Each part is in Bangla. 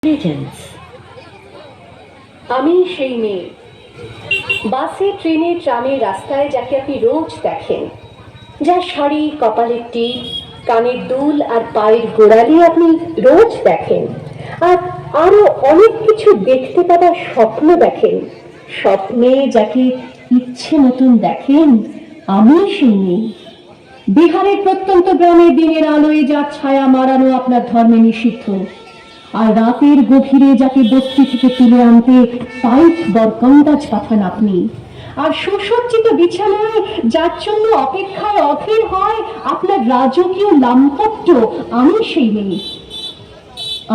begins. আমি সেই মেয়ে, বাসে ট্রেনে ট্রামে রাস্তায় যাকে আপনি রোজ দেখেন, যার শাড়ি, কপালের টিপ, কানের দুল আর পায়ের গোড়ালি আপনি রোজ দেখেন, আর আরো অনেক কিছু দেখতে পাওয়ার স্বপ্ন দেখেন। স্বপ্নে যাকে ইচ্ছে মতন দেখেন, আমি সেই মেয়ে। বিহারের প্রত্যন্ত গ্রামে দিনের আলোয় যার ছায়া মারানো আপনার ধর্মে নিষিদ্ধ, আর রাতের গভীরে যাকে বস্তি থেকে তুলে আনতে পাইপ বরকন্দাজ পাঠান আপনি, আর সুসজ্জিত বিছানায় যার জন্য অপেক্ষায় অধীর হয় আপনার রাজকীয় লাম্পট্য, আমি সেই মেয়ে।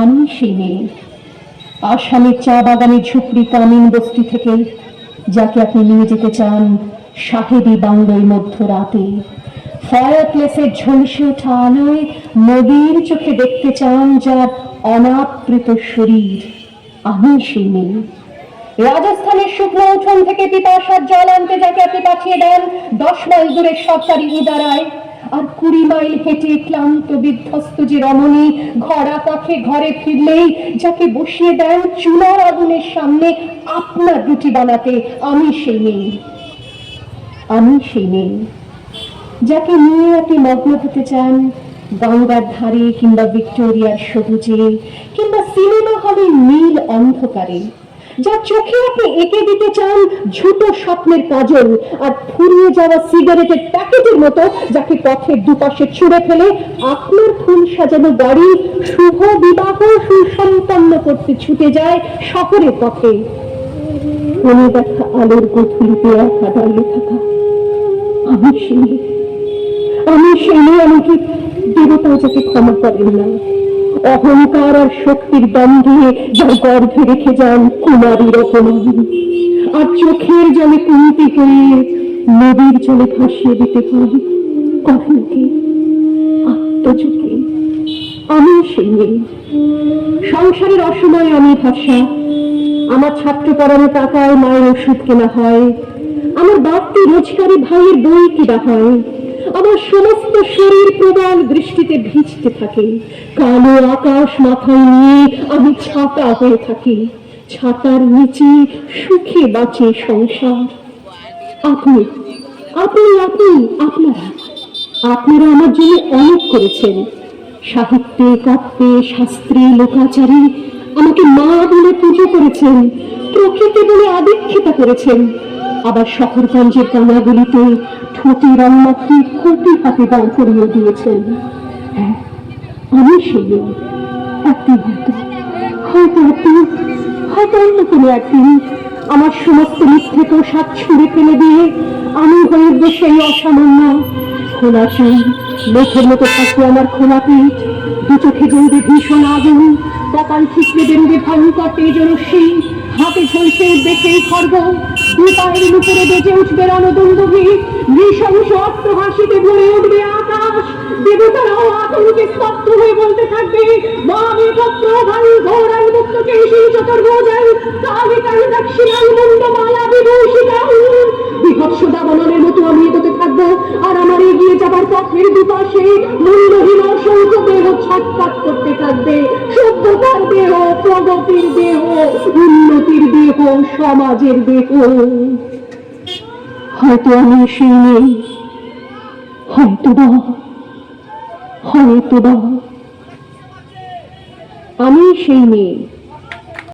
আমি সেই মেয়ে, আসামের চা বাগানের ঝুপড়ি কামিন বস্তি থেকে যাকে আপনি নিয়ে যেতে চান সাহেবী বাংলোয় মধ্যরাতে, ফায়ারপ্লেসের ঝলসে ওঠা আলোয় নদীর চোখে দেখতে চান যার অনাবৃত শরীর, আমি সেই মেয়ে। রাজস্থানের শুকনো উঠোন থেকে পিপাসার জল আনতে যাকে আপনি পাঠিয়ে দেন 10 মাইল দূরের সরকারি ইদারায়, আর 20 মাইল হেঁটে ক্লান্ত বিধ্বস্ত যে রমণী ঘরা কাছে ঘরে ফিরলেই যাকে বসিয়ে দেন চুলার আগুনের সামনে আপনার রুটি বানাতে, আমি সেই মেয়ে। আমি সেই মেয়ে যাকে নিয়ে আপনি মগ্ন হতে চান গঙ্গার ধারে কিংবা ভিক্টোরিয়ার সবুজে কিংবা সিনেমা হলের নীল অন্ধকারে, যার চোখে আপনি এঁকে দিতে চান ঝুটো স্বপ্নের কাজল, আর ফুরিয়ে যাওয়া সিগারেটের প্যাকেটের মতো যাকে পথের দুপাশে ছুঁড়ে ফেলে আপনার ফুল সাজানো গাড়ি শুভ বিবাহ সুসম্পন্ন করতে ছুটে যায় শহরের পথে। মনে দেখা আলোর গধূলিতে একা দাঁড়িয়ে থাকা, আমি সেই মেয়ে। আমি সেই মেয়ে, আমাকে দেবতা যাকে ক্ষমা করেন না, অহংকার আর শক্তির দ্বন্দ্বে যার গর্ভে রেখে যান কুমারীর অপমান, আর চোখের জলে কুন্তি হয়ে নদীর জলে ভাসিয়ে দিতে হয় কখনকে আত্মযোগে, আমি সেই মেয়ে। সংসারের অসময়ে আমি ভাষা, আমার ছাত্র পড়ানো টাকায় মায়ের ওষুধ কেনা হয়, আমার বাড়তি রোজগারি ভাইয়ের বই কিনা হয়, আমার সমস্ত শরীর প্রবল বৃষ্টিতে ভিজতে থাকে, কালো আকাশ মাথায় নিয়ে আমি ছাতা হয়ে থাকি, ছাতার নিচে সুখে বাঁচে সংসার। আপনি আপনি আপনি আপনারা আপনারা আমার জন্য অনেক করেছেন, সাহিত্যে, কাব্যে, শাস্ত্রে, লোকাচারে আমাকে মা বলে পুজো করেছেন, প্রকৃতি বলে আদিক্ষেতা করেছেন, আবার শহরগঞ্জের কানাগুলিতে ঠোঁটে রং মাখিয়ে কোটি হাতে দাঁড় করিয়ে দিয়েছেন। হ্যাঁ, আমি সেই একদিন হয়তো হয়তো অন্য কোনো একদিন আমার সমস্ত মিথ্যে পোশাক ছুঁড়ে ফেলে দিয়ে আমি হয়ে উঠবো সেই অসামান্য। খোলা চুল, মেঘের মতো থাকবে আমার খোলা পিঠ, দু চোখে জ্বলবে ভীষণ আগুন, কপাল ঠিকরে বেরোবে ভয়ঙ্কর তেজরশ্মি, হাতে ঝলসে উঠবে সেই খর্গ, দু পায়ের উপরে বেজে উঠবে রণদুন্দুভি, নৃশংস অট্টহাসিতে ভরে উঠবে আকাশ, দেবতারাও আতঙ্কে স্তব্ধ হয়ে বলতে থাকবে মামি পত্র ভাই ঘোড়াই মুক্তকে সেই চতুর্ভুজাই কালি কালি দক্ষিণাই মুন্ডমালা বিভূষিতাই। বিভৎস দাবানলের মতো আমি এগোতে থাকবো, আর আমার এগিয়ে যাবার পথের দুপাশে মূল্যহীন অসংখ্য দেহ ছটফট করতে থাকবে, সভ্যতার দেহ, প্রগতির দেহ, উন্নতির দেহ, সমাজের দেহ। হয়তো আমি সেই নেই, হয়তোবা আমি সেই মেয়ে।